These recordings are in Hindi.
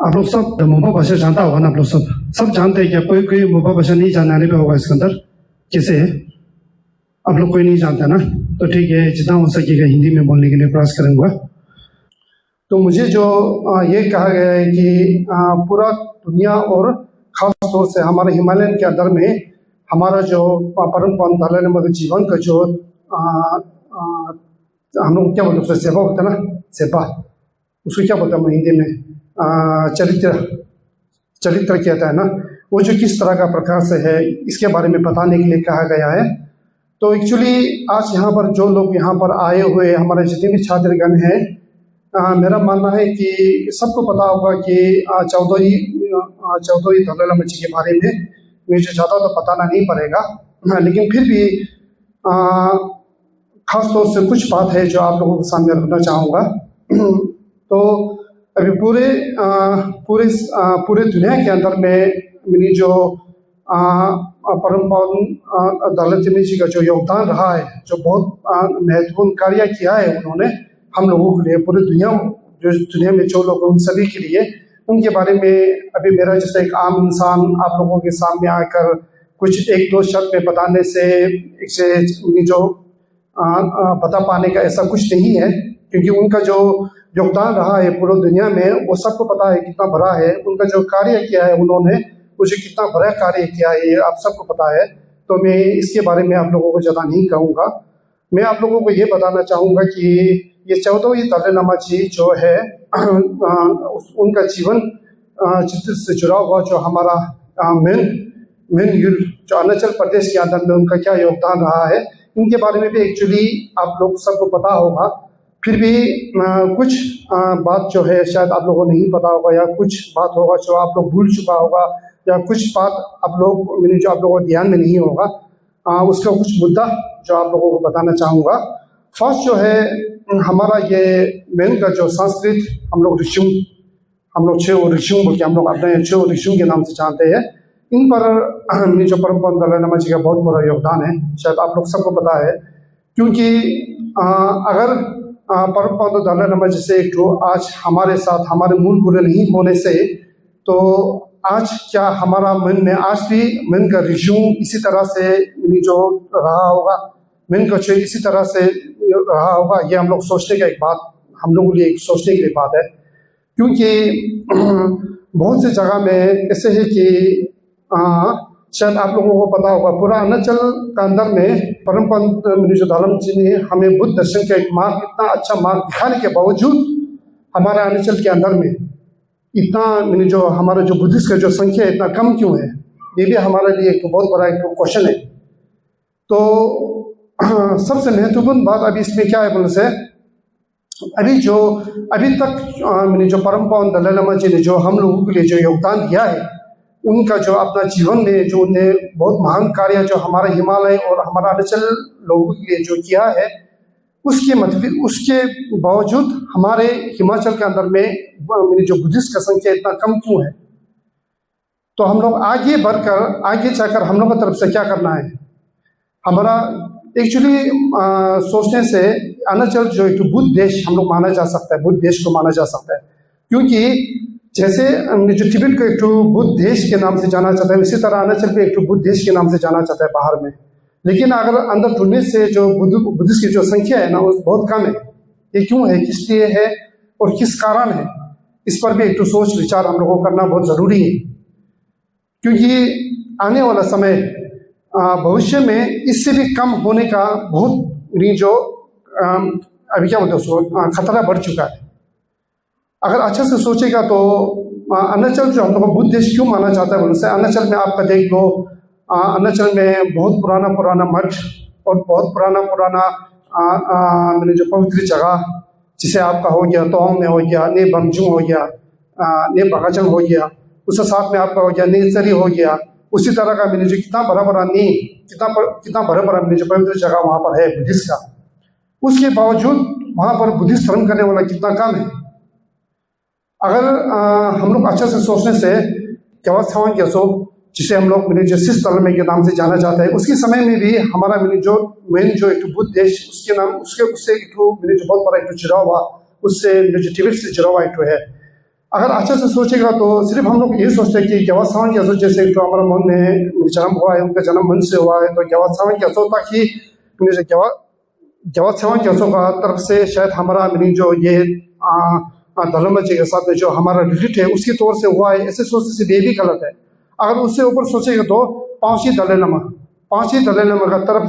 आप लोग सब मोबा भाषा जानता होगा ना। आप लोग सब जानते हैं क्या? कोई कोई मोबा भाषा नहीं जानने वाले भी होगा इसके अंदर। कैसे है? आप लोग कोई नहीं जानता ना, तो ठीक है, जितना हो सकेगा हिंदी में बोलने के लिए प्रयास करूँगा। तो मुझे जो ये कहा गया है कि पूरा दुनिया और ख़ास तौर से हमारे हिमालयन के अंदर में हमारा जो परम पवन दलाई लामा के जीवन का जो हम लोग क्या बोलते हैं, सेवा होता है ना, सेवा, उसको क्या बोलते हैं हिंदी में, चरित्र कहता है ना, वो जो किस तरह का प्रकार से है इसके बारे में बताने के लिए कहा गया है। तो एक्चुअली आज यहाँ पर जो लोग यहाँ पर आए हुए हमारे जितने भी छात्रगण हैं, मेरा मानना है कि सबको पता होगा कि चौधरी दलाई लामा जी के बारे में मुझे ज़्यादा तो बताना नहीं पड़ेगा, लेकिन फिर भी ख़ास तौर से कुछ बात है जो आप लोगों के सामने रखना चाहूँगा। तो अभी पूरे दुनिया के अंदर में मेरी जो परम पावन दलाई लामा जी का जो योगदान रहा है, जो बहुत महत्वपूर्ण कार्य किया है उन्होंने हम लोगों के लिए, पूरी दुनिया में जो लोग उन सभी के लिए, उनके बारे में अभी मेरा जैसे एक आम इंसान आप लोगों के सामने आकर कुछ एक दो शब्द में बताने से जो बता पाने का ऐसा कुछ नहीं है, क्योंकि उनका जो योगदान रहा है पूरी दुनिया में वो सबको पता है कितना बड़ा है। उनका जो कार्य किया है उन्होंने, मुझे कितना बड़ा कार्य किया है ये आप सबको पता है। तो मैं इसके बारे में आप लोगों को ज़्यादा नहीं कहूँगा। मैं आप लोगों को ये बताना चाहूँगा कि ये चौधरी दलाई लामा जी जो है उनका जीवन चित्र से जुड़ा हुआ जो हमारा मेन जो अरुणाचल प्रदेश के अंदर में उनका क्या योगदान रहा है, इनके बारे में भी एक्चुअली आप लोग सबको पता होगा। फिर भी कुछ बात जो है शायद आप लोगों को नहीं पता होगा, या कुछ बात होगा जो आप लोग भूल चुका होगा, या कुछ बात आप लोग जो आप लोगों को ध्यान में नहीं होगा, उसका कुछ मुद्दा जो आप लोगों को बताना चाहूँगा। फर्स्ट जो है हमारा ये मेन का जो संस्कृत हम लोग ऋषियों, हम लोग छः ऋषियों बोल के हम लोग अपने छः ऋषियों के नाम से जानते हैं। इन पर जो परम पावन दलाई लामा जी का बहुत बड़ा योगदान है, शायद आप लोग सबको पता है। क्योंकि अगर परम पावन दलाई लामा जी से जो आज हमारे साथ हमारे मूल गुरु नहीं होने से, तो आज क्या हमारा मन में आज भी मन का ऋषियों इसी तरह से जो रहा होगा, मन का छः इसी तरह से रहा होगा, ये हम लोग सोचने का एक बात, हम लोगों के लिए एक सोचने की बात है। क्योंकि बहुत सी जगह में ऐसे है कि शायद आप लोगों को पता होगा, पूरा अरुणाचल का अंदर में परम पावन जो दलाई लामा जी ने हमें बुद्ध दर्शन का एक मार्ग, इतना अच्छा मार्ग दिखाने के बावजूद हमारे अरुणाचल के अंदर में इतना जो हमारा जो बुद्धिस्ट का जो संख्या इतना कम क्यों है, ये भी हमारे लिए एक बहुत बड़ा एक क्वेश्चन है। तो सबसे महत्वपूर्ण बात अभी इसमें क्या है बोलने से, अभी तक जो परम पावन दलाई लामा जी ने जो हम लोगों के लिए जो योगदान दिया है, उनका जो अपना जीवन में जो उन्हें बहुत महान कार्य जो हमारे हिमालय और हमारा अरुणाचल लोगों के लिए जो किया है, उसके बावजूद हमारे हिमाचल के अंदर में जो बुद्धिस्ट का संख्या इतना कम क्यों है। तो हम लोग आगे बढ़कर आगे जाकर हम लोग की तरफ से क्या करना है, हमारा एक्चुअली सोचने से अरुणाचल जो एक बुद्ध देश हम लोग माना जा सकता है, बुद्ध देश को माना जा सकता है। क्योंकि जैसे जो तिब्बत को एक बुद्ध देश के नाम से जाना चाहता है, इसी तरह अरुणाचल को एक बुद्ध देश के नाम से जाना चाहता है बाहर में। लेकिन अगर अंदर ढूंढने से जो बुद्धिस्ट की जो संख्या है ना, वो बहुत कम है। ये क्यों है, किस लिए है और किस कारण है, इस पर भी एक सोच विचार हम लोगों को करना बहुत ज़रूरी है। क्योंकि आने वाला समय भविष्य में इससे भी कम होने का बहुत जो अभी क्या बोलते हैं उसको खतरा बढ़ चुका है। अगर अच्छा से सोचेगा तो अरुणाचल जो हम लोग बुद्ध देश क्यों माना जाता है उनसे, अरुणाचल में आपका देख लो, अरुणाचल में बहुत पुराना मठ और बहुत पुराना जो पवित्र जगह, जिसे आपका हो गया तोंग में हो गया, ने बमजू हो गया, ने बगाजंग हो गया, उसके साथ में आपका हो गया नेचरी हो गया। उसी तरह का मैंने जो कितना बड़ा मैंने जो पवित्र जगह वहाँ पर है बुद्धिस्ट का, उसके बावजूद वहाँ पर बुद्धिस्ट धर्म करने वाला कितना कम है। अगर हम लोग अच्छा से सोचने से केवास्थान के सो, जिसे हम लोग मैंने जो सिस धर्म के नाम से जाना जाता है, उसके समय में भी हमारा मैंने जो मेन जो एक बुद्ध देश उसके नाम उससे एक मैंने जो बहुत बड़ा एक जुड़ा हुआ, उससे मैंने जो तिब्बत से जुड़ा हुआ एक है। अगर अच्छे से सोचेगा तो सिर्फ हम लोग ये सोचते हैं कि ग्यावा सावन के जैसे तो हमारा मन में जन्म हुआ है, उनका जन्म मन से हुआ है, तो ग्यावा सावन के असो तक ही ग्यावा सावन के असो का तरफ से शायद हमारा जो ये धर्म जी के साथ में जो हमारा रिलेट है उसके तौर से हुआ है, ऐसे सोचने से ये भी गलत है। अगर उससे ऊपर सोचेगा तो पांचवी दलाई लामा का तरफ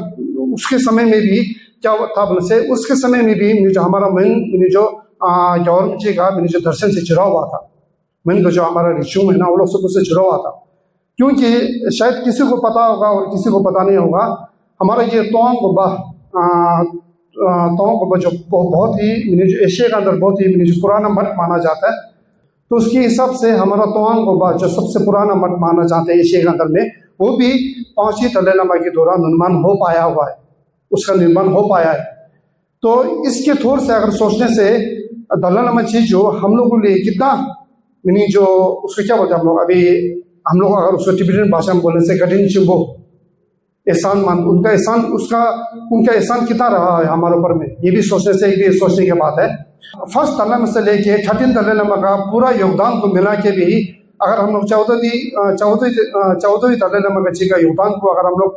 उसके समय में भी क्या था बोले से, उसके समय में भी जो हमारा मन जो ग्यावा जी का जो दर्शन से जुड़ा हुआ था, मन का जो हमारा रिश्यू है ना वो लोग सब उससे जुड़ा हुआ था। क्योंकि शायद किसी को पता होगा और किसी को पता नहीं होगा, हमारा ये तोंग गोबा जो बहुत ही जो एशिया के अंदर बहुत ही जो पुराना मठ माना जाता है, तो उसके हिसाब से हमारा तोंग गोबा जो सबसे पुराना मठ माना जाता है एशिया के अंदर में, वो भी पांचवी दलाई लामा के दौरान निर्माण हो पाया हुआ है, उसका निर्माण हो पाया है। तो इसके थोड़ से अगर सोचने से दलाई लामा जी जो हम लोगों के लिए कितना जो उसको क्या बोलते हैं हम लोग, अभी हम लोग अगर उसको टिबेटन भाषा में बोलने से कठिन चिंबो एहसान मान, उनका एहसान कितना रहा है हमारे ऊपर में, ये भी सोचने की बात है। फर्स्ट दलाई लामा से लेके 13 दलाई लामा का पूरा योगदान को मिला के भी अगर हम लोग 14वीं दलाई लामा जी का योगदान को अगर हम लोग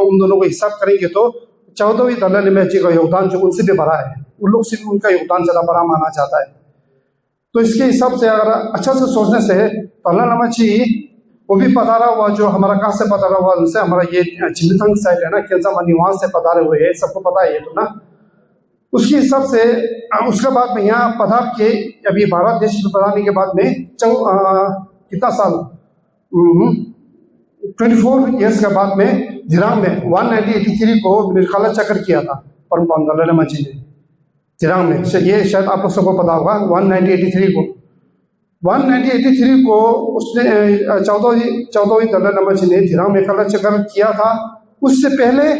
उन दोनों को हिसाब करेंगे तो 14वीं दलाई लामा जी का योगदान जो उनसे भी बड़ा है, उन लोग से भी उनका योगदान ज़्यादा बड़ा माना जाता है। तो इसके हिसाब से अगर अच्छा से सोचने से दलाई लामा जी वो भी पधारा हुआ, जो हमारा कहाँ से पधारा हुआ, उनसे हमारा ये चिंतन साइड है ना, केंजामानी वहाँ से पधारे हुए है, सबको पता है ये तो ना। उसके हिसाब से उसके बाद में यहाँ पधार के अभी भारत देश में पधारने के बाद में कितना साल 24 ईयर्स के बाद में जिरांग में 1983 को काला चक्र किया था परम पावन दलाई लामा जी ने जिरांग में। ये शायद आप लोग सबको पता होगा। 1983 को उसने 14वीं दलाई लामा जी ने जिरांग में काला चक्र किया था। उससे पहले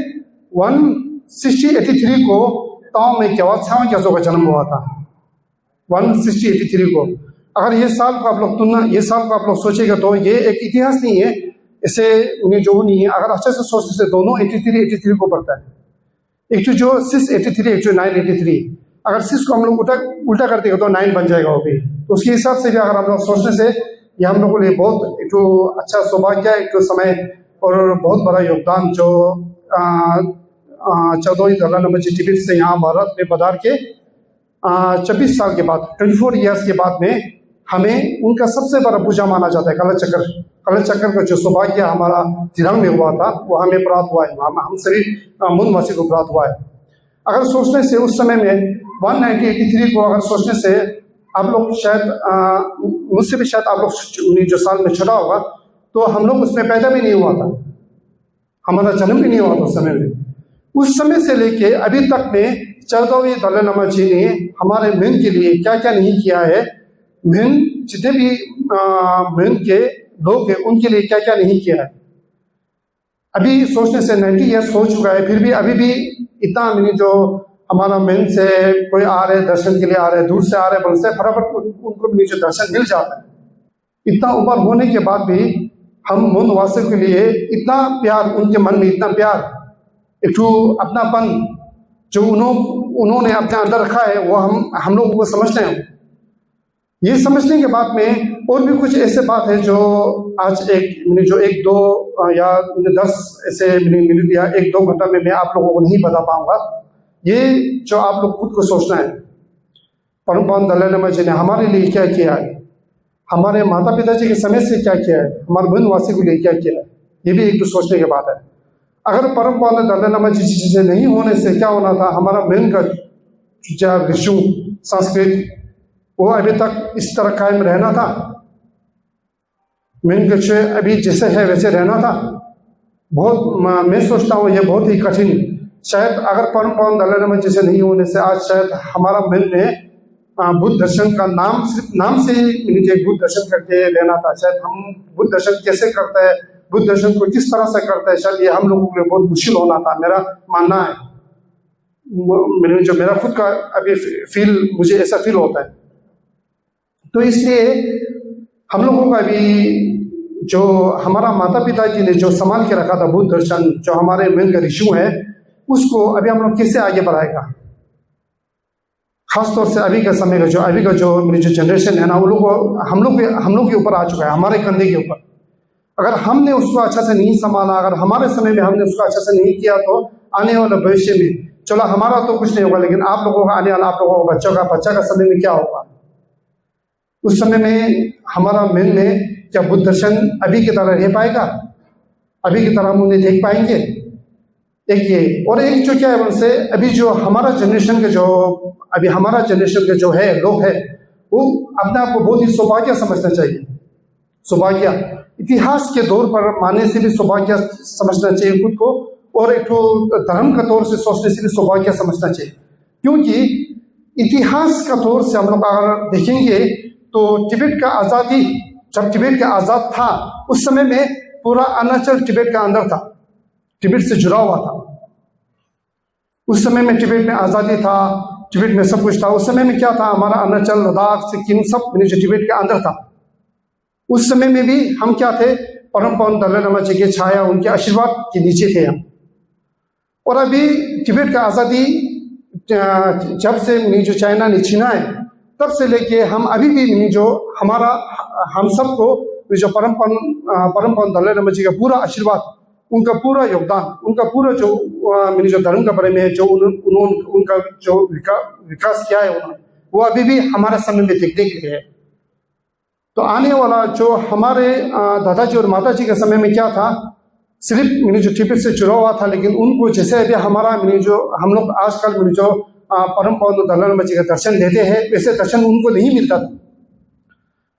1683 को ताओ में ग्यावा सावन के असो का जन्म हुआ था। 1683 को अगर ये साल को आप लोग सोचेगा तो ये एक इतिहास नहीं है, इसे उन्हें जो नहीं है। अगर अच्छे से सोचने से दोनों 83 को पड़ता है। एक जो 683, एक जो 983। अगर 6 को हम लोग उल्टा कर देगा तो 9 बन जाएगा वो भी। तो उसके हिसाब से भी अगर हम लोग सोचने से ये हम लोगों के लिए बहुत एक अच्छा सौभाग्य, एक समय और बहुत बड़ा योगदान जो 14वीं दलाई लामा जी टिबेट से यहाँ भारत में पधार के 26 साल के बाद 24 ईयर्स के बाद में हमें उनका सबसे बड़ा पूजा माना जाता है। काला चक्र का जो सौभाग्य हमारा जिरांग में हुआ था वो हमें प्राप्त हुआ है, हम सभी मूलवासी को प्राप्त हुआ है। अगर सोचने से उस समय में 1983 को अगर सोचने से आप लोग शायद मुझसे भी शायद आप लोग जो साल में छोटा होगा तो हम लोग उसमें पैदा भी नहीं हुआ था, हमारा जन्म भी नहीं हुआ था उस समय में। उस समय से लेके अभी तक में 14वीं दलाई लामा जी ने हमारे मिन के लिए क्या क्या नहीं किया है, मिन जितने भी मिन के लोग हैं उनके लिए क्या क्या नहीं किया है। अभी सोचने से 90 ईयर्स हो चुका है, फिर भी अभी भी इतना जो हमारा मिन से कोई आ रहे दर्शन के लिए आ रहे, दूर से आ रहे, बल से फटाफट उनको भी जो दर्शन मिल जाता है। इतना उम्र होने के बाद भी हम मूलवासियों के लिए इतना प्यार, उनके मन में इतना प्यार, एक अपनापन जो उन्होंने अपने अंदर रखा है वो हम लोगों को समझते हैं। ये समझने के बाद में और भी कुछ ऐसे बात है जो आज एक दो या 10 ऐसे मिनट या 1-2 घंटा में मैं आप लोगों को नहीं बता पाऊंगा। ये जो आप लोग खुद को सोचना है, परम पावन दलाई लामा जी ने हमारे लिए क्या किया है, हमारे माता पिता जी के समय से क्या किया है, हमारे वनवासी के लिए क्या किया है, ये भी एक तो सोचने की बात है। अगर परम पावन दलाई लामा जी से नहीं होने से क्या होना था, हमारा मेन का जो विष्णु संस्कृत वो अभी तक इस तरह कायम रहना था, मेन का अभी जैसे है वैसे रहना था। मैं सोचता हूँ ये बहुत ही कठिन, शायद अगर परम पावन दलाई लामा जी से नहीं होने से आज शायद हमारा मन में बुद्ध दर्शन का सिर्फ नाम से ही मुझे बुद्ध दर्शन करके लेना था। शायद हम बुद्ध दर्शन कैसे करते हैं, बुद्ध दर्शन को किस तरह से करते हैं, शायद ये हम लोगों के लिए बहुत मुश्किल होना था, मेरा मानना है। मेरा खुद का अभी मुझे ऐसा फील होता है। तो इसलिए हम लोगों का भी जो हमारा माता पिता जी ने जो संभाल के रखा था बुद्ध दर्शन, जो हमारे मेन का ऋषि है, उसको अभी हम लोग कैसे आगे बढ़ाएगा। खासतौर से अभी का समय का जो मेरी जो जनरेशन है ना, वो लोग हम लोग के ऊपर आ चुका है, हमारे कंधे के ऊपर। अगर हमने उसको अच्छा से नहीं संभाला, अगर हमारे समय में हमने उसको अच्छा से नहीं किया, तो आने वाले भविष्य में, चलो हमारा तो कुछ नहीं होगा, लेकिन आप लोगों का आने वाला, आप लोगों का बच्चा का समय में क्या होगा? उस समय में हमारा मन में क्या बुद्ध दर्शन अभी की तरह रह पाएगा? अभी की तरह हम उन्हें देख पाएंगे? एक ये, और एक जो क्या है उनसे, अभी जो हमारा जनरेशन के जो है लोग है, वो अपने आप को बहुत ही सौभाग्य समझना चाहिए। सौभाग्य, इतिहास के दौर पर मानने से भी सौभाग्य समझना चाहिए खुद को, और एक तो धर्म का तौर से सोचने से भी सौभाग्य समझना चाहिए। क्योंकि इतिहास का तौर से हम लोग अगर देखेंगे तो तिब्बत का आज़ादी, जब तिब्बत का आज़ाद था, उस समय में पूरा अरुणाचल तिब्बत का अंदर था, तिब्बत से जुड़ा हुआ था। उस समय में तिब्बत में आज़ादी था, तिब्बत में सब कुछ था। उस समय में क्या था, हमारा अरुणाचल, लद्दाख, सिक्किम सब जो तिब्बत के अंदर था। उस समय में भी हम क्या थे, परम पावन दलाई लामा जी की छाया, उनके आशीर्वाद के नीचे थे हम। और अभी तिब्बत का आज़ादी जब से जो चाइना ने छीना है, तब से लेके हम अभी भी जो हमारा, हम सबको जो परम पावन दलाई लामा जी का पूरा आशीर्वाद, उनका पूरा योगदान, उनका पूरा जो धर्म के बारे में जो उनका जो विकास किया है उन्होंने, वो अभी भी हमारे समय में देखने के लिए है। तो आने वाला जो हमारे दादाजी और माताजी के समय में क्या था, सिर्फ जो तिब्बत से जुड़ा हुआ था, लेकिन उनको जैसे अभी हमारा जो हम लोग आजकल जो परम पावन दलाई लामा जी का दर्शन लेते हैं, वैसे दर्शन उनको नहीं मिलता था।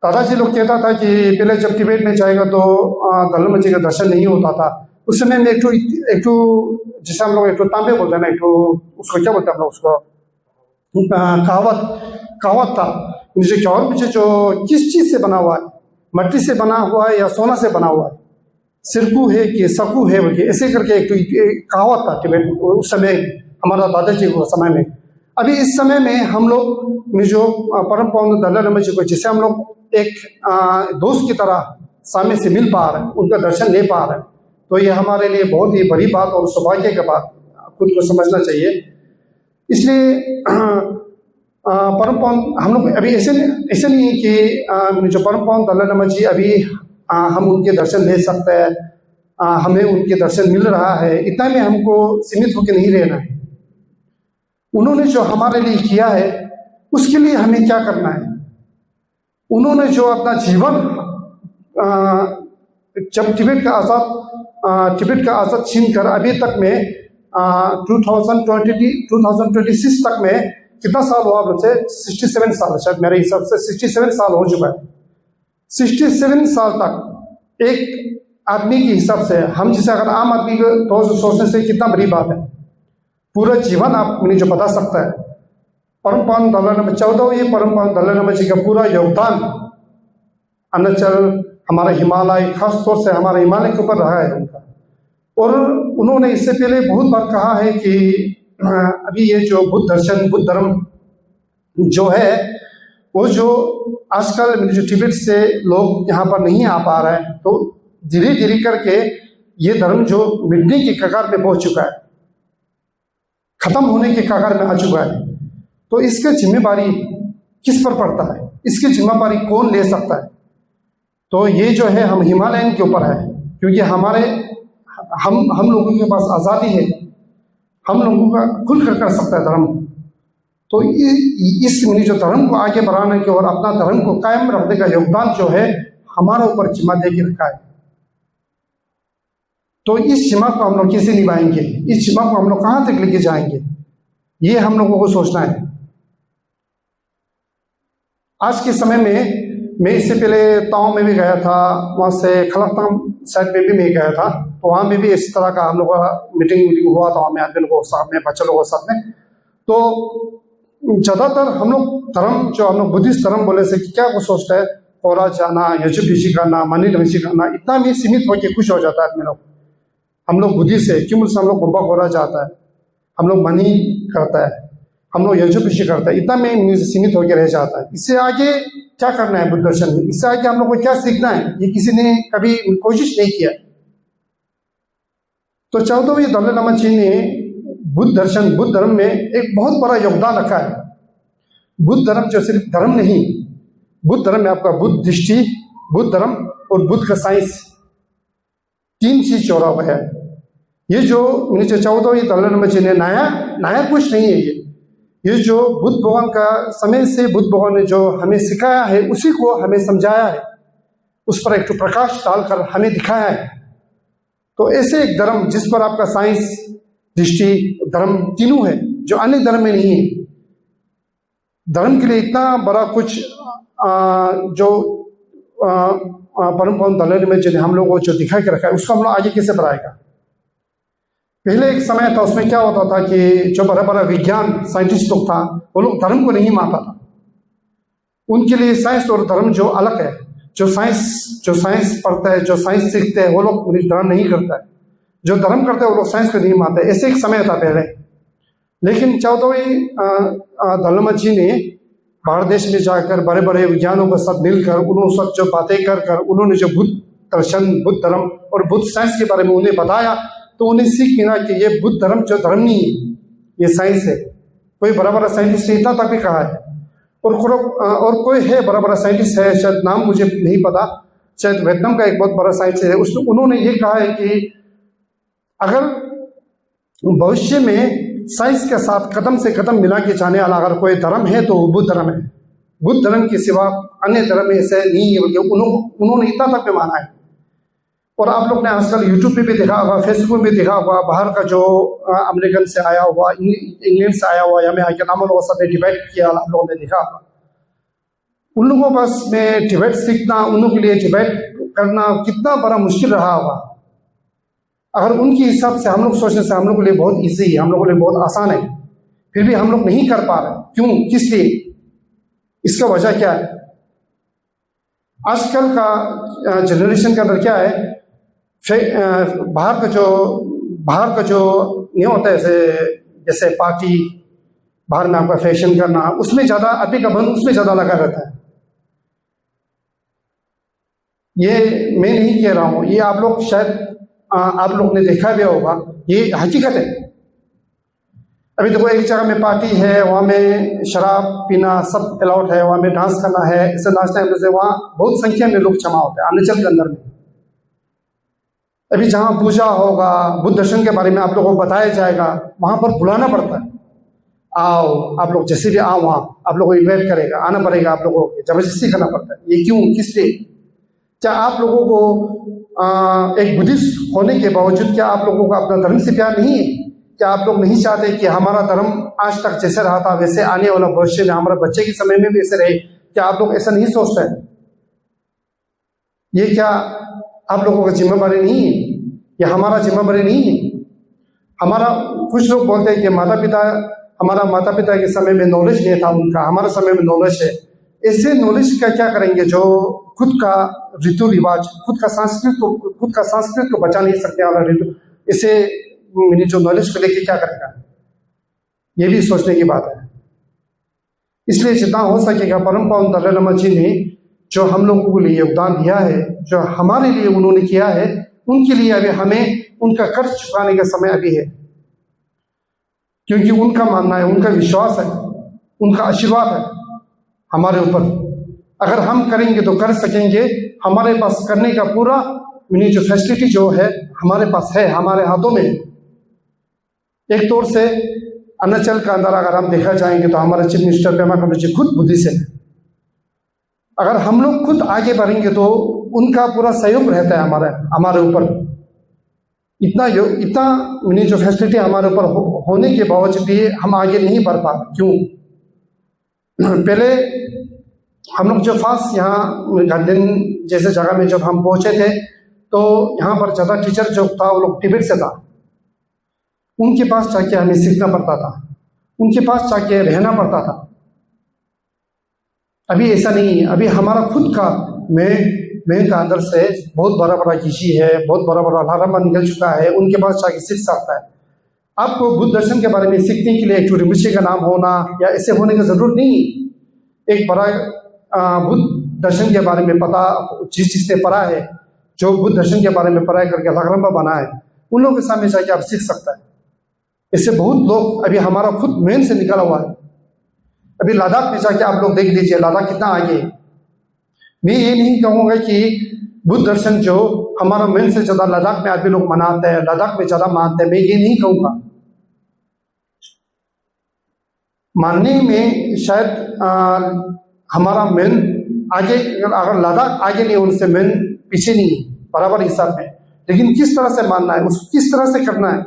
दादाजी लोग कहता था कि पहले जब तिब्बत में जाएगा तो दलाई लामा जी का दर्शन नहीं होता था। उस समय में एक तो जैसे हम लोग एक तो तांबे बोलते हैं ना, एक तो उसको क्या बोलते हैं हम लोग, उसको कहावत था, मुझे चावल पीछे जो किस चीज़ से बना हुआ है, मट्टी से बना हुआ है या सोना से बना हुआ है, सिरकू है कि सकू है बोल के, ऐसे करके एक कहावत था तिब्बत उस समय हमारा दादाजी को समय में। अभी इस समय में हम लोग जो परम पावन दलाई लामा जी को जैसे हम लोग एक दोस्त की तरह सामने से मिल पा रहे हैं, उनका दर्शन ले पा रहे हैं, तो ये हमारे लिए बहुत ही बड़ी बात और सौभाग्य की बात खुद को समझना चाहिए। इसलिए परम पावन हम लोग अभी ऐसे नहीं है कि जो परम पावन दलाई लामा जी अभी हम उनके दर्शन ले सकते हैं, हमें उनके दर्शन मिल रहा है, इतना में हमको सीमित होकर नहीं रहना है। उन्होंने जो हमारे लिए किया है, उसके लिए हमें क्या करना है? उन्होंने जो अपना जीवन जब तिब्बत का आज़ाद छीन कर अभी तक में 2026 तक में कितना साल हुआ बोलते, 67 साल, शायद मेरे हिसाब से 67 साल हो चुका है। 67 साल तक एक आदमी के हिसाब से, हम जैसे अगर आम आदमी को तो सोचने से कितना बड़ी बात है, पूरा जीवन आप जो बता सकता है। परम पावन दलाई लामा 14वें परम पावन दलाई लामा जी का पूरा योगदान अरुणाचल, हमारा हिमालय, खास तौर से हमारे हिमालय के ऊपर रहा है उनका। और उन्होंने इससे पहले बहुत बार कहा है कि अभी ये जो बुद्ध धर्म जो है, वो जो आजकल जो तिब्बत से लोग यहाँ पर नहीं आ पा रहे हैं, तो धीरे धीरे करके ये धर्म जो मिटने की कगार पे पहुंच चुका है, खत्म होने के कगार में आ चुका है। तो इसकी जिम्मेदारी किस पर पड़ता है, इसकी जिम्मेदारी कौन ले सकता है? तो ये जो है हम हिमालयन के ऊपर है, क्योंकि हम लोगों के पास आज़ादी है, हम लोगों का खुल कर सकता है धर्म। तो इस जो धर्म को आगे बढ़ाने के और अपना धर्म को कायम रखने का योगदान जो है हमारा ऊपर जिम्मा दे के रखा है। तो इस जिम्मा को हम लोग कैसे निभाएंगे, इस जिम्मा को हम लोग कहाँ तक लेके जाएंगे, ये हम लोगों को सोचना है। आज के समय में मैं इससे पहले ताओ में भी गया था, वहाँ से खलकताम साइड में भी मैं गया था, तो वहाँ में भी इस तरह का हम लोग का मीटिंग हुआ था, हमें आदमी लोगों के साथ में, बच्चे लोगों के साथ में। तो ज़्यादातर हम लोग धर्म जो हम लोग बुद्धिस्ट धर्म बोले से क्या कुछ सोचते हैं, कोरा जाना, यजु भिषि करना, मनी ऋषि करना, इतना में सीमित होकर खुश हो जाता है आदमी लोग। हम लोग बुद्धिस्ट है, क्यों से हम लोग गुब्बा कोरा जाता है, हम लोग मनी करता है, हम लोग यजु भिषि करता है, इतना में सीमित होकर रह जाता है। इससे आगे क्या करना है बुद्ध दर्शन में, इससे आगे हम लोग को क्या सीखना है, ये किसी ने कभी कोशिश नहीं किया। तो 14वें दलाई लामा जी ने बुद्ध धर्म में एक बहुत बड़ा योगदान रखा है। बुद्ध धर्म जो सिर्फ धर्म नहीं, बुद्ध धर्म में आपका बुद्ध दृष्टि, बुद्ध धर्म और बुद्ध का साइंस, तीन चीज जोड़ा हुआ है। ये जो 14वीं दलाई लामा जी ने नया कुछ नहीं है, ये जो बुद्ध भगवान का समय से बुद्ध भगवान ने जो हमें सिखाया है उसी को हमें समझाया है, उस पर एक तो प्रकाश डालकर हमें दिखाया है। तो ऐसे एक धर्म जिस पर आपका साइंस, दृष्टि, धर्म तीनों है, जो अन्य धर्म में नहीं है। धर्म के लिए इतना बड़ा कुछ जो परम पावन दलाई लामा जी ने हम लोगों को जो दिखा के रखा है, उसको हम लोग आगे कैसे बढ़ाएगा। पहले एक समय था, उसमें क्या होता था कि जो बड़ा बड़ा विज्ञान साइंटिस्ट लोग था, वो लोग धर्म को नहीं मानता था। उनके लिए साइंस और धर्म जो अलग है, जो साइंस पढ़ता है, जो साइंस सीखते हैं, वो लोग धर्म नहीं करता है। जो धर्म करते हैं वो लोग साइंस को नहीं मानते। ऐसे एक समय था पहले। लेकिन 14वीं दलाई लामा जी ने भारत देश में जाकर बड़े बड़े विज्ञानों के साथ मिलकर उन्होंने सब जो बातें कर उन्होंने जो बुद्ध दर्शन, बुद्ध धर्म और बुद्ध साइंस के बारे में उन्हें बताया, तो उन्हें सीख मिला कि ये बुद्ध धर्म जो धर्म नहीं है, ये साइंस है। कोई बड़ा बड़ा साइंटिस्ट ने इतना तक भी कहा है, और कोई है बड़ा बड़ा साइंटिस्ट है, शायद नाम मुझे नहीं पता, शायद वियतनाम का एक बहुत बड़ा साइंटिस्ट है, उन्होंने ये कहा है कि अगर भविष्य में साइंस के साथ कदम से कदम मिला के जाने वाला अगर कोई धर्म है तो वो बुद्ध धर्म है। बुद्ध धर्म के सिवा अन्य धर्म ऐसे नहीं है, उन्होंने इतना तक में माना है। और आप लोग ने आजकल यूट्यूब पे भी देखा होगा, फेसबुक पे भी देखा होगा, बाहर का जो अमेरिकन से आया हुआ, इंग्लैंड से आया हुआ, या मैं आके नाम लोगों से डिबेट किया, आप लोगों ने देखा होगा। उन लोगों पास में डिबेट सीखना, उन लोगों के लिए डिबेट करना कितना बड़ा मुश्किल रहा होगा। अगर उनके हिसाब से हम लोग सोचने से हम लोग के लिए बहुत ईजी है, हम लोग के लिए बहुत आसान है, फिर भी हम लोग नहीं कर पा रहे। क्यों, किस लिए? इसका वजह क्या है? आजकल का जनरेशन के अंदर क्या है, बाहर का जो नहीं होता है, जैसे पार्टी, बाहर में आपका फैशन करना, उसमें ज़्यादा अभी का मन उसमें ज़्यादा लगा रहता है। ये मैं नहीं कह रहा हूँ, ये आप लोग शायद आप लोग ने देखा भी होगा, ये हकीकत है। अभी देखो, एक जगह में पार्टी है, वहाँ में शराब पीना सब अलाउड है, वहाँ में डांस करना है, इसे नाचना है, जैसे वहाँ बहुत संख्या में लोग जमा होते हैं अरुणाचल के अंदर में। अभी जहाँ पूजा होगा, बुद्ध दर्शन के बारे में आप लोगों को बताया जाएगा, वहाँ पर बुलाना पड़ता है, आओ आप लोग, जैसे भी आओ, वहाँ आप लोगों को इन्वाइट करेगा, आना पड़ेगा, आप लोगों को जबरदस्ती करना पड़ता है। ये क्यों, किस लिए? क्या आप लोगों को एक बुद्धिस्ट होने के बावजूद क्या आप लोगों को अपना धर्म से प्यार नहीं है? क्या आप लोग नहीं चाहते कि हमारा धर्म आज तक जैसे रहा था वैसे आने वाला भविष्य में हमारे बच्चे के समय में भी ऐसे रहे? क्या आप लोग ऐसा नहीं सोचते हैं? ये क्या आप लोगों का जिम्मेदारी नहीं है? ये हमारा जिम्मेदारी नहीं है? हमारा, कुछ लोग बोलते हैं कि हमारा माता पिता के समय में नॉलेज नहीं था उनका, हमारे समय में नॉलेज है। ऐसे नॉलेज का क्या करेंगे जो खुद का ऋतु रिवाज, खुद का संस्कृत को बचा नहीं सकते वाला ऋतु, इसे जो नॉलेज को लेके क्या करेगा? ये भी सोचने की बात है। इसलिए जितना हो सकेगा परम पावन दलाई लामा जी ने जो हम लोगों के लिए योगदान दिया है, जो हमारे लिए उन्होंने किया है, उनके लिए अभी हमें उनका कर्ज चुकाने का समय अभी है। क्योंकि उनका मानना है, उनका विश्वास है, उनका आशीर्वाद है हमारे ऊपर। अगर हम करेंगे तो कर सकेंगे। हमारे पास करने का पूरा जो फैसिलिटी जो है हमारे पास है, हमारे हाथों में। एक तौर से अरुणाचल का अंदर अगर हम देखा जाएंगे तो हमारे चीफ मिनिस्टर पेमा खांडू जी खुद बुद्धिस्ट है। अगर हम लोग खुद आगे बढ़ेंगे तो उनका पूरा सहयोग रहता है हमारे ऊपर। इतना जो फैसिलिटी हमारे ऊपर होने के बावजूद भी हम आगे नहीं बढ़ पाते। क्यों? पहले हम लोग जो फास्ट यहाँ गांधी जैसे जगह में जब हम पहुंचे थे तो यहाँ पर ज़्यादा टीचर जो था वो लोग तिब्बत से था। उनके पास जाके हमें सीखना पड़ता था, उनके पास जाके रहना पड़ता था। अभी ऐसा नहीं है। अभी हमारा खुद का मैं का अंदर से बहुत बड़ा बड़ा किसी है, बहुत बड़ा बड़ा अलार्म निकल चुका है, उनके पास जाके सीख सकता है। आपको बुद्ध दर्शन के बारे में सीखने के लिए एक छोटे बच्चे का नाम होना या ऐसे होने की जरूरत नहीं। एक बड़ा बुद्ध दर्शन के बारे में पता, जिसने पढ़ा है, जो बुद्ध दर्शन के बारे में पढ़ाई करके अलार्म बना है, उन लोगों के सामने जाके आप सीख सकता है। इससे बहुत लोग अभी हमारा खुद मेन से निकला हुआ है। अभी लद्दाख में जाके आप लोग देख लीजिए लद्दाख कितना आगे है। मैं ये नहीं कहूँगा कि बुद्ध दर्शन जो हमारा मेन से ज़्यादा लद्दाख में आदमी लोग मनाते हैं, लद्दाख में ज़्यादा मानते हैं, मैं ये नहीं कहूँगा। मानने में शायद हमारा मेन आगे, अगर लद्दाख आगे नहीं उनसे मेन पीछे नहीं, बराबर हिसाब में। लेकिन किस तरह से मानना है, उसको किस तरह से करना है,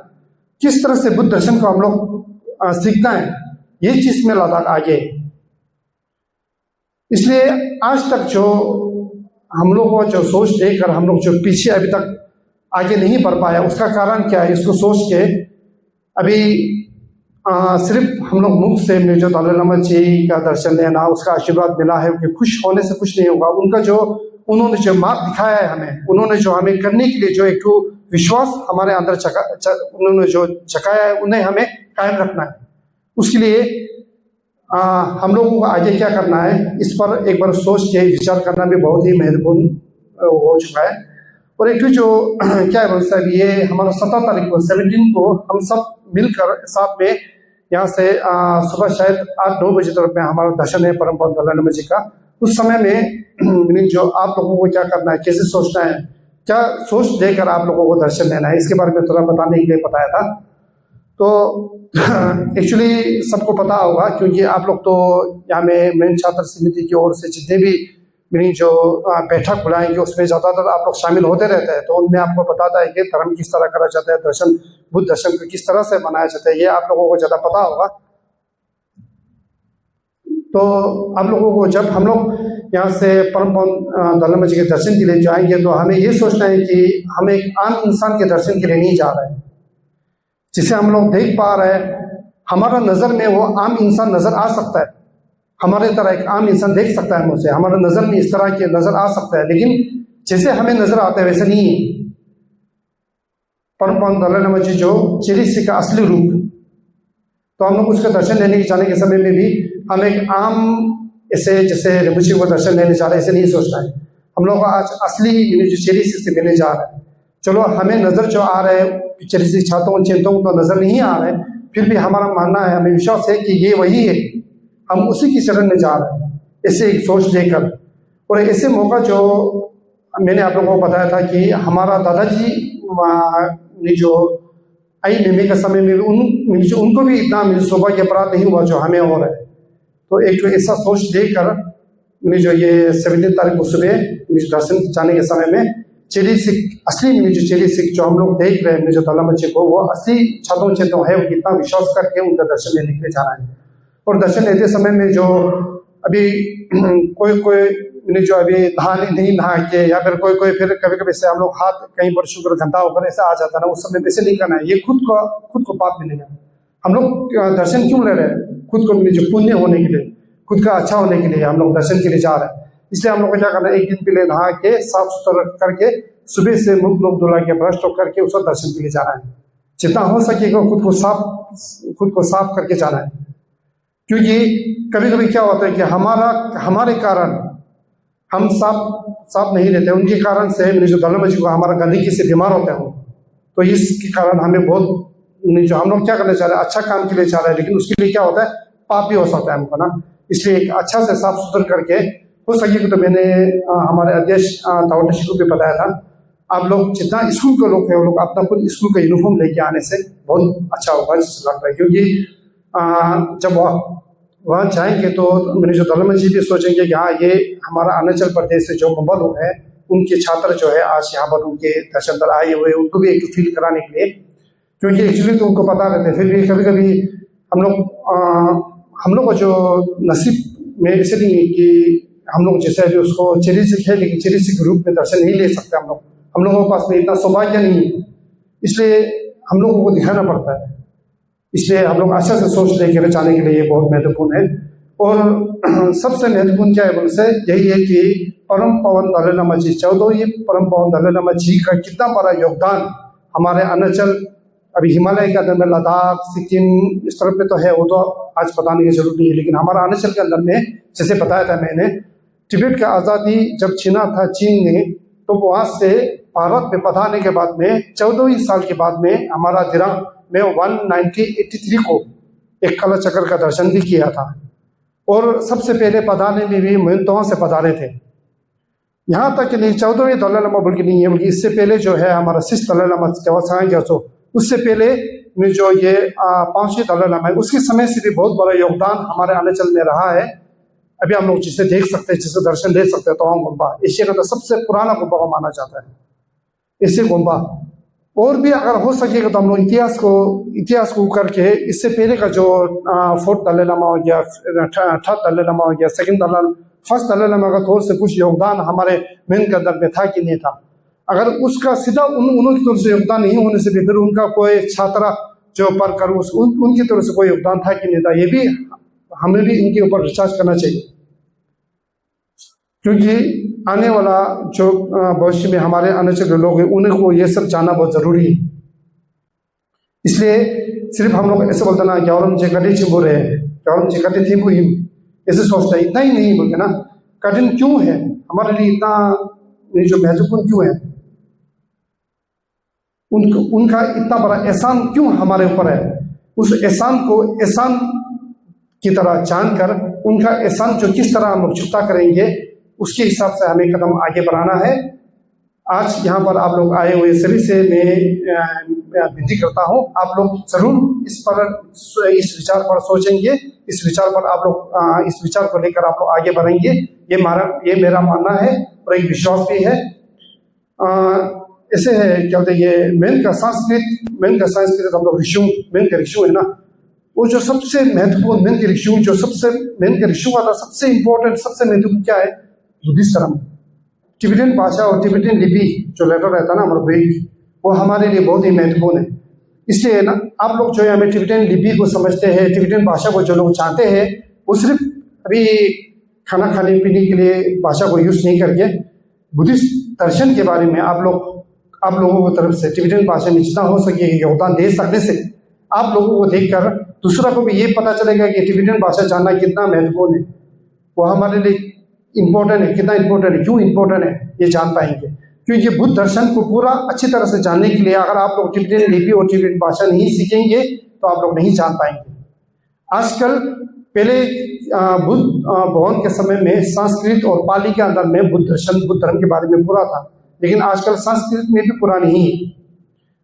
किस तरह से बुद्ध दर्शन को हम लोग सीखना है, ये चीज़ में लद्दाख आगे है। इसलिए आज तक जो हम लोग को जो सोच देकर हम लोग जो पीछे अभी तक आगे नहीं बढ़ पाया, उसका कारण क्या है, इसको सोच के अभी सिर्फ हम लोग मुख से जो दलाई लामा जी का दर्शन लेना, उसका आशीर्वाद मिला है, कि खुश होने से कुछ नहीं होगा। उनका जो उन्होंने जो मार्ग दिखाया है हमें, उन्होंने जो हमें करने के लिए जो एक विश्वास हमारे अंदर उन्होंने जो जगाया है, उन्हें हमें कायम रखना है। उसके लिए हम लोगों को आगे क्या करना है, इस पर एक बार सोच के विचार करना भी बहुत ही महत्वपूर्ण हो चुका है। और एक जो क्या है साहब, ये हमारा 17 तारीख को 17 को हम सब मिलकर साथ में यहाँ से सुबह शायद 8-9 बजे तक में हमारा दर्शन है परम पावन दलाई लामा जी का। उस समय में जो आप लोगों को क्या करना है, कैसे सोचना है, क्या सोच देकर आप लोगों को दर्शन लेना है, इसके बारे में थोड़ा बताने के लिए बताया था। तो एक्चुअली सबको पता होगा, क्योंकि आप लोग तो यहाँ में मेन छात्र समिति की ओर से जितने भी मेरी जो बैठक बुलाएंगे उसमें ज़्यादातर आप लोग शामिल होते रहते हैं। तो उनमें आपको बताता है कि धर्म किस तरह करा जाता है, दर्शन बुद्ध दर्शन को किस तरह से मनाया जाता है, ये आप लोगों को ज़्यादा पता होगा। तो आप लोगों को जब हम लोग यहाँ से परम पावन दलाई लामा जी के दर्शन के लिए जाएंगे, तो हमें ये सोचना है कि हम एक आम इंसान के दर्शन के लिए नहीं जा रहे हैं। जिसे हम लोग देख पा रहे हैं, हमारा नज़र में वो आम इंसान नज़र आ सकता है, हमारे तरह एक आम इंसान देख सकता है मुझसे, हमारे नज़र में इस तरह के नज़र आ सकता है, लेकिन जैसे हमें नज़र आता है वैसे नहीं है। परम पावन दलाई लामा जी जो चेलिसी का असली रूप, तो हम लोग उसका दर्शन लेने के जाने के समय में भी हम एक आम ऐसे जैसे ऋषि को दर्शन लेने जा रहे हैं ऐसे नहीं सोचना है। हम लोग आज असली जो चेलिसी से मिलने जा रहे हैं। चलो हमें नज़र जो आ रहे हैं चेलिसी छात्रों चिंतों तो नज़र नहीं आ रहे, फिर भी हमारा मानना है, हमें विश्वास है कि ये वही है, हम उसी की शरण में जा रहे हैं, ऐसे एक सोच देकर। और ऐसे मौका जो मैंने आप लोगों को बताया था कि हमारा दादाजी ने जो आई महीने का समय में उनको भी इतना सौभाग्य प्राप्त नहीं हुआ जो हमें हो रहा है। तो एक ऐसा सोच देकर मैंने जो ये 17 तारीख को सुबह दर्शन जाने के समय में चेलिसी असली जो चेलिसी जो हम लोग देख रहे हैं जो दलाई लामा जी को, वो असली छात्रों चेतों है, कितना विश्वास करके उनका दर्शन लेने के लिए जाना है। और दर्शन लेते समय में जो अभी कोई जो अभी नहीं नहा के, या फिर कोई फिर कभी कभी से हम लोग हाथ कहीं पर शुक्र घंटा होकर ऐसा आ जाता है ना, उस समय वैसे नहीं करना है। ये खुद को पाप मिलेगा। हम लोग दर्शन क्यों ले रहे हैं? खुद को जो पुण्य होने के लिए, खुद का अच्छा होने के लिए हम लोग दर्शन के लिए जा रहे हैं। इसलिए हम लोग को क्या करना है, एक दिन पहले नहा के साफ सुथरा करके सुबह से मुख लोग धुला के ब्रश टॉप करके उसका दर्शन के लिए जाना है। जितना हो सकेगा खुद को साफ करके जाना है। क्योंकि कभी कभी क्या होता है कि हमारे कारण हम साफ नहीं रहते, उनके कारण से जो दलाई लामा जी को हमारा गंदगी से बीमार होते हैं। तो इसके कारण हमें बहुत जो हम लोग क्या करना चाह रहे हैं, अच्छा काम के लिए चाह रहे हैं, लेकिन उसके लिए क्या होता है, पाप भी हो सकता है हमको ना। इसलिए एक अच्छा से साफ सुथरा करके हो सके। तो मैंने हमारे अध्यक्ष तावटी को भी बताया था, आप लोग जितना स्कूल के लोग हैं वो लोग अपना खुद स्कूल का यूनिफॉर्म लेके आने से बहुत अच्छा होगा लगता है। क्योंकि जब वहाँ जाएंगे तो मैंने जो दलाई लामा जी भी सोचेंगे कि हाँ, ये हमारा अरुणाचल प्रदेश से जो मुंबई लोग हैं, उनके छात्र जो है आज यहाँ पर उनके दर्शन पर आए हुए, उनको भी एक फील कराने के लिए। क्योंकि एक्चुअली तो उनको पता रहता है, फिर भी कभी कभी हम लोग को जो नसीब में ऐसे नहीं है कि हम लोग जैसे अभी उसको चेलिसी है, लेकिन चेलिसी के रूप में दर्शन नहीं ले सकते हम लोगों के पास में इतना सौभाग्य नहीं है। इसलिए हम लोगों को दिखाना पड़ता है। इसलिए हम लोग अच्छा से सोच लेकर जाने के लिए ये बहुत महत्वपूर्ण है। और सबसे महत्वपूर्ण क्या है बोलसे, यही है कि परम पावन दलाई लामा जी 14 परम पावन दलाई लामा जी का कितना बड़ा योगदान हमारे अरुणाचल, अभी हिमालय के अंदर में लद्दाख सिक्किम इस तरफ पे तो है, वो तो आज बताने की जरूरत नहीं है। लेकिन हमारा अरुणाचल के अंदर में जैसे बताया था मैंने, तिब्बत का आज़ादी जब छीना था चीन ने, तो वहाँ से भारत में पधारने के बाद में 14 साल के बाद में हमारा दिरांग में 1983 को एक कला चक्र का दर्शन भी किया था। और सबसे पहले पधारने में भी मुइनतों से पधारे थे। यहाँ तक कि नहीं 14वें दलाई लामा बल्कि नहीं है, बल्कि इससे पहले जो है हमारा 6 दलाई लामा उससे पहले में जो ये 5वें दलाई लामा है, उसके समय से भी बहुत बड़ा योगदान हमारे अरुणाचल में रहा है। अभी हम लोग जिसे देख सकते हैं, जिसका दर्शन ले सकते हैं, तवांग गुम्बा एशिया का तो सबसे पुराना गुम्बा को माना जाता है। इससे गुम्बा और भी अगर हो सकेगा तो हम लोग इतिहास को करके इससे पहले का जो 4th दलाई लामा हो गया, 3rd दलाई लामा हो गया, फर्स्ट दलाई लामा का तौर से कुछ योगदान हमारे मेन के अंदर में था कि नहीं था। अगर उसका सीधा उनकी तरफ से योगदान नहीं होने से भी फिर उनका कोई छात्रा जो पढ़ कर उनकी तरफ से कोई योगदान था कि नहीं था, ये भी हमें भी इनके ऊपर रिसर्च करना चाहिए, क्योंकि आने वाला जो भविष्य में हमारे अरुणाचल लोग हैं उनको ये सब जानना बहुत जरूरी है। इसलिए सिर्फ हम लोग ऐसे बोलते ना ग्यावरम जेकटे चिंबो रहे, ग्यावरम जेकटे थिम्बू हिम, ऐसे सोचता है, इतना ही नहीं बोलते ना। कठिन क्यों है हमारे लिए, इतना जो महत्वपूर्ण क्यों है, उनका इतना बड़ा एहसान क्यों हमारे ऊपर है, उस एहसान को एहसान की तरह जानकर उनका एहसान जो किस तरह हम लोग चुकता करेंगे उसके हिसाब से हमें कदम आगे बढ़ाना है। आज यहाँ पर आप लोग आए हुए सभी से मैं विनती करता हूँ, आप लोग जरूर इस विचार पर सोचेंगे, इस विचार पर आप लोग इस विचार को लेकर आप लोग आगे बढ़ेंगे, ये मेरा मानना है और एक विश्वास भी है। ऐसे है क्या बोलते ये मेन का संस्कृत हम लोग मेन का ऋषु है ना, वो जो सबसे महत्वपूर्ण मेन के ऋषु जो सबसे मेन के ऋषु का था, सबसे इम्पोर्टेंट सबसे महत्वपूर्ण क्या है, बुद्धिस्ट धर्म। टिबेटियन भाषा और टिबेटियन लिपि जो लेटर रहता है ना हमारा वेद, वो हमारे लिए बहुत ही महत्वपूर्ण है। इसलिए ना आप लोग जो है हमें टिबेटियन लिपि को समझते हैं, टिबेटियन भाषा को जो लोग चाहते हैं, वो सिर्फ अभी खाना खाने पीने के लिए भाषा को यूज़ नहीं करके बुद्धिस्ट दर्शन के बारे में आप लोगों की तरफ से टिबेटियन भाषा में जितना हो सके योगदान दे सकने से आप लोगों को देखकर दूसरा को भी ये पता चलेगा कि टिबेटियन भाषा जानना कितना महत्वपूर्ण है, वो हमारे लिए इम्पोर्टेंट है, कितना इम्पोर्टेंट है, क्यों इम्पोर्टेंट है ये जान पाएंगे। क्योंकि बुद्ध दर्शन को पूरा अच्छी तरह से जानने के लिए अगर आप लोग टिबेटियन लिपि और टिबेटियन भाषा नहीं सीखेंगे तो आप लोग नहीं जान पाएंगे। आजकल पहले बुद्ध भगवान के समय में संस्कृत और पाली के अंदर में बुद्ध धर्म के बारे में पूरा था, लेकिन आजकल संस्कृत में भी पूरा नहीं है।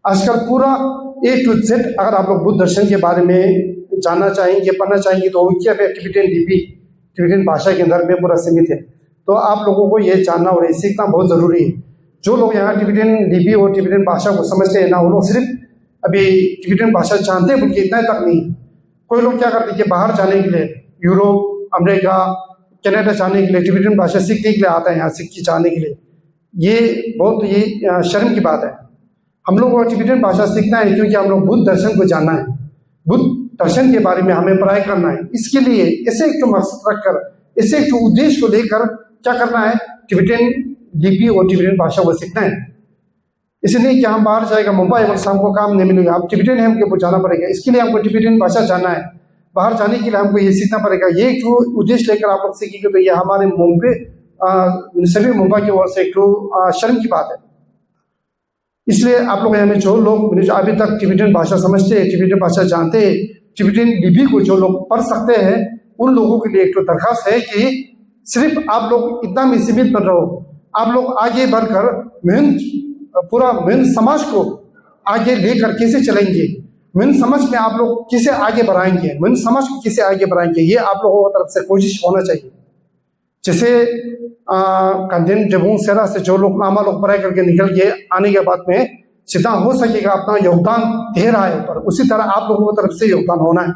आजकल पूरा A to Z अगर आप लोग बुद्ध दर्शन के बारे में जानना चाहेंगे, पढ़ना चाहेंगे तो क्या टिबेटियन लिपि टिबेटियन भाषा के अंदर में पूरा सीमित है। तो आप लोगों को ये जानना और ये सीखना बहुत ज़रूरी है। जो लोग यहाँ टिबेटियन लिपि और टिबेटियन भाषा को समझते हैं ना, वो लोग सिर्फ अभी टिबेटियन भाषा जानते हैं बल्कि इतना तक नहीं। कोई लोग क्या करते हैं कि बाहर जाने के लिए यूरोप, अमेरिका, कनाडा जाने के लिए टिबेटियन भाषा सीखने के लिए आता है, यहाँ सीख के जाने के लिए। ये बहुत शर्म की बात है। हम लोग को टिबेटियन भाषा सीखना है क्योंकि हम लोग बुद्ध दर्शन को जानना है, बुद्ध दर्शन के बारे में हमें पढ़ाई करना है। इसके लिए ऐसे एक मकसद रखकर, ऐसे एक उद्देश्य को लेकर क्या करना है, टिबेटियन लिपि और टिबेटियन भाषा को सीखना है। इसलिए कि हम बाहर जाएगा मुंबई और हमको काम नहीं मिलेगा, आप टिबेटियन है हमको जाना पड़ेगा। इसके लिए हमको टिबेटियन भाषा जानना है, बाहर जाने के लिए हमको ये सीखना पड़ेगा। ये जो उद्देश्य लेकर आप लोग सीखेंगे तो ये हमारे मुंबई सभी मुंबई की ओर से एक शर्म की बात है। इसलिए आप लोग हमें जो लोग अभी तक टिबेटियन भाषा समझते हैं, टिबेटियन भाषा जानते हैं, टिबेटियन लिपि को जो लोग पढ़ सकते हैं, उन लोगों के लिए एक दरखास्त है कि सिर्फ आप लोग इतना में सीमित मत रहो, आप लोग आगे बढ़कर पूरा मेन समाज को आगे लेकर कैसे चलेंगे, मेन समाज में आप लोग किसे आगे बढ़ाएंगे, मेन समाज को किसे आगे बढ़ाएंगे, ये आप लोगों की तरफ से कोशिश होना चाहिए। जैसे कंडेन डेबुंग सेरा से जो लोग नामा लोग पढ़ाई करके निकल के आने के बाद में जितना हो सकेगा अपना योगदान दे रहा है ऊपर, उसी तरह आप लोगों की तरफ से योगदान होना है।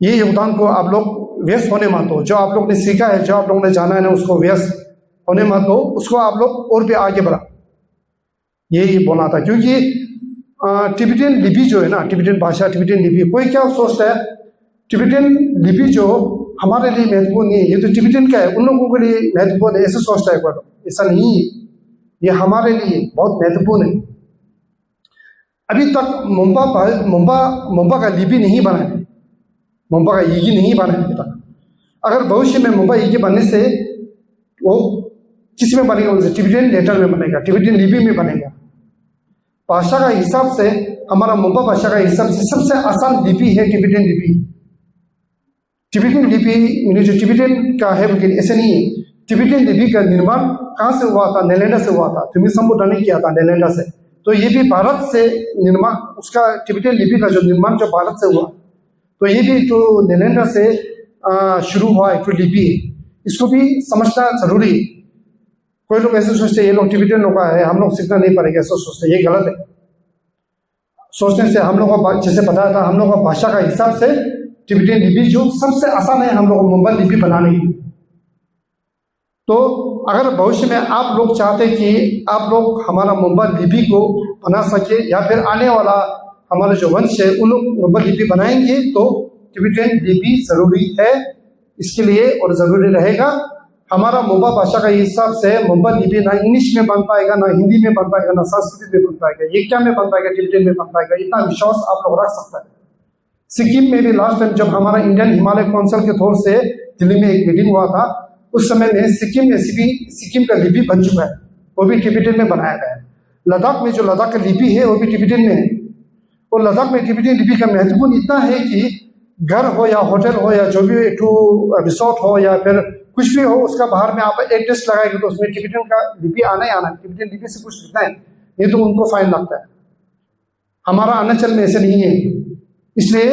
ये योगदान को आप लोग व्यस्त होने मत दो। जो आप लोग ने सीखा है, जो आप लोगों ने जाना है ना, उसको व्यस्त होने मत दो, उसको आप लोग और भी आगे बढ़ा। यही बोलना था। क्योंकि टिबेटियन लिपि जो है ना, टिबेटियन भाषा, टिबेटियन लिपि, कोई क्या सोचता है टिबेटियन लिपि जो हमारे लिए महत्वपूर्ण नहीं है, ये तो टिबेटियन का है, उन लोगों के लिए महत्वपूर्ण है, ऐसे सोचता है। ऐसा नहीं है, ये हमारे लिए बहुत महत्वपूर्ण है। अभी तक मुंबा का लिपि नहीं बना है, मुंबा का ईगी नहीं बना है अभी तक। अगर भविष्य में मुंबा ईगी बनने से वो किस में बनेगा, उनसे टिबेटियन लेटर में बनेगा, टिबेटियन लिपि में बनेगा। भाषा का हिसाब से हमारा मुंबा भाषा का हिसाब से सबसे आसान लिपि है टिबेटियन लिपि। टिबेटन लिपि जो टिबेटन का है लेकिन ऐसे नहीं है। टिबेटन लिपि का निर्माण कहाँ से हुआ था? नालंदा से हुआ था। थिम्मेसंबुद्धा ने किया था नालंदा से। तो ये भी भारत से निर्माण, उसका टिबेटन लिपि का जो निर्माण जो भारत से हुआ, तो ये भी तो नालंदा से शुरू हुआ एक लिपि है। इसको भी समझना जरूरी है। कोई लोग ऐसे सोचते ये लोग टिबेटन लोग का है, हम लोग सीखना नहीं पड़ेगा, ऐसा सोचते, ये गलत है। सोचने से हम लोग का, जैसे बताया था, हम लोग का भाषा का हिसाब से टिबेटन लिपि जो सबसे आसान है हम लोग को मुंबई लिपि बनाने की। तो अगर भविष्य में आप लोग चाहते कि आप लोग हमारा मुंबई लिपि को बना सके, या फिर आने वाला हमारा जो वंश है उन लोग मुंबई लिपि बनाएंगे, तो टिबेटन लिपि जरूरी है इसके लिए, और जरूरी रहेगा। हमारा मुंबई भाषा का हिसाब से मुंबई लिपि ना इंग्लिश में बन पाएगा, ना हिंदी में बन पाएगा, ना संस्कृत में बन पाएगा, ये क्या में बन पाएगा? टिबेटन में बन पाएगा। इतना विश्वास आप लोग रख सकते हैं। सिक्किम में भी लास्ट टाइम जब हमारा इंडियन हिमालय काउंसिल के तौर से दिल्ली में एक मीटिंग हुआ था, उस समय में सिक्किम में सिक्किम का लिपि बन चुका है, वो भी टिबेटन में बनाया गया है। लद्दाख में जो लद्दाख का लिपि है वो भी टिबेटन में है। और लद्दाख में टिबेटन लिपि का महत्वपूर्ण इतना है कि घर हो या होटल हो या जो भी एक रिसोर्ट हो या फिर कुछ भी हो, उसका बाहर में आप एक टेस्ट लगाएंगे तो उसमें टिबेटन का लिपि आना ही आना है। टिबेटन लिपि से कुछ लिखना है, नहीं तो उनको फाइन लगता है। हमारा अरुणाचल में ऐसे नहीं है। इसलिए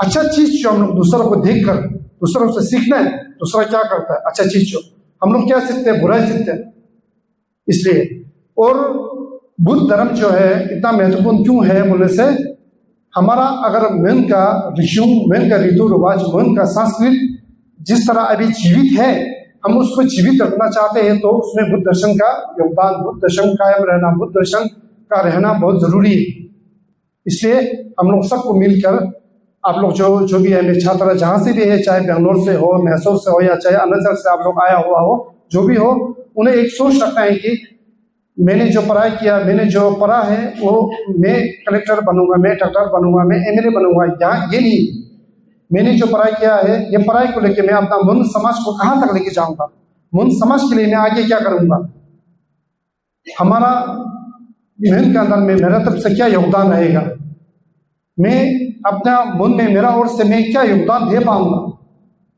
अच्छा चीज जो हम लोग दूसरों को देख कर दूसरों से सीखना है, दूसरा क्या करता है अच्छा चीज जो हम लोग क्या सीखते हैं, बुराई सीखते हैं। इसलिए और बुद्ध धर्म जो है इतना महत्वपूर्ण क्यों है बोले से, हमारा अगर मन का रिश्यू, मन का रीति रिवाज, मन का संस्कृत जिस तरह अभी जीवित है, हम उसको जीवित रखना चाहते हैं, तो उसमें बुद्ध दर्शन का योगदान, बुद्ध दर्शन कायम रहना, बुद्ध दर्शन का रहना बहुत जरूरी है। इसलिए हम लोग सबको मिलकर, आप लोग जो भी है छात्र जहाँ से भी है, चाहे बेंगलोर से हो, मैसूर से हो, या चाहे अरुणाचल से आप लोग आया हुआ हो, जो भी हो, उन्हें एक सोच रखना है कि मैंने जो पढ़ाई किया, मैंने जो पढ़ा है, वो मैं कलेक्टर बनूंगा, मैं डॉक्टर बनूंगा, मैं एमएलए बनूंगा। यहाँ ये नहीं, मैंने जो पढ़ाई किया है, ये पढ़ाई को लेकर मैं अपना मुन समाज को कहाँ तक लेके जाऊंगा, मुन समाज के लिए मैं आगे क्या करूंगा, हमारा मन के अंदर में मेरा तरफ से क्या योगदान रहेगा, मैं अपना मन में मेरा ओर से मैं क्या योगदान दे पाऊंगा,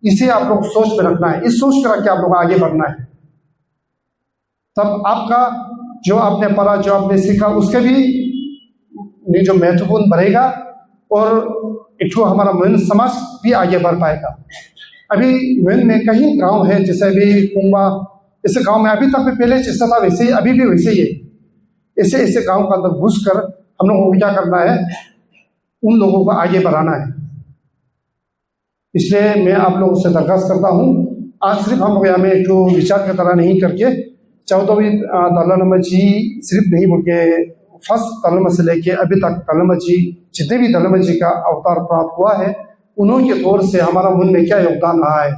इसे आप लोग सोच में रखना है। इस सोच कर आप लोग आगे बढ़ना है। तब आपका जो आपने पढ़ा, जो आपने सीखा, उसके भी जो महत्वपूर्ण बढ़ेगा, और एक हमारा मन समाज भी आगे बढ़ पाएगा। अभी मन में कहीं गांव है, जैसे अभी कुंबा, ऐसे गांव में अभी तक भी पहले जैसा था वैसे ही अभी भी वैसे ही है। ऐसे ऐसे गांव के अंदर घुस कर हम लोगों को क्या करना है, उन लोगों को आगे बढ़ाना है। इसलिए मैं आप लोगों से दरखास्त करता हूँ, आज सिर्फ हम लोग यहाँ में जो विचार की तरह नहीं करके 14वीं दलाई लामा जी सिर्फ नहीं बोल के फर्स्ट दलाई लामा से लेके अभी तक दलाई लामा जी जितने भी दलाई लामा जी का अवतार प्राप्त हुआ है, उन्होंने के तौर से हमारा मन में क्या योगदान रहा है,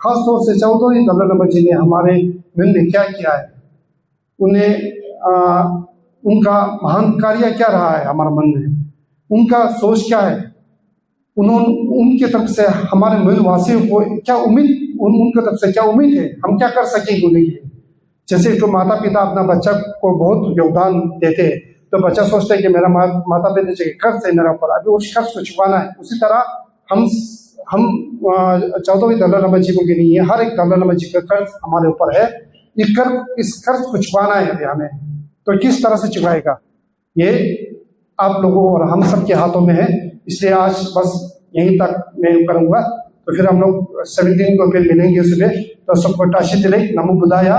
खास तौर से 14वीं दलाई लामा जी ने हमारे मन में क्या किया है, उन्हें उनका महान कार्य क्या रहा है हमारे मन में, उनका सोच क्या है, उनके तरफ से हमारे मूलवासियों को क्या उम्मीद, उनके तरफ से क्या उम्मीद है, हम क्या कर सकेंगे उन्हें लिए। जैसे जो माता पिता अपना बच्चा को बहुत योगदान देते हैं, तो बच्चा सोचता है कि मेरा माता पिता जो कर्ज है मेरा ऊपर, अभी उस कर्ज को चुकाना है। उसी तरह हम 14वीं दलाई लामा जी को भी नहीं है, हर एक दलाई लामा जी का कर्ज हमारे ऊपर है। इस कर्ज को चुकाना है अभी हमें, तो किस तरह से चुकाएगा, ये आप लोगों और हम सब के हाथों में है। इसलिए आज बस यहीं तक मैं करूँगा, तो फिर हम लोग 17 को फिर मिलेंगे सुबह। तो सबको टाशी तिले, नमो बुद्धाय।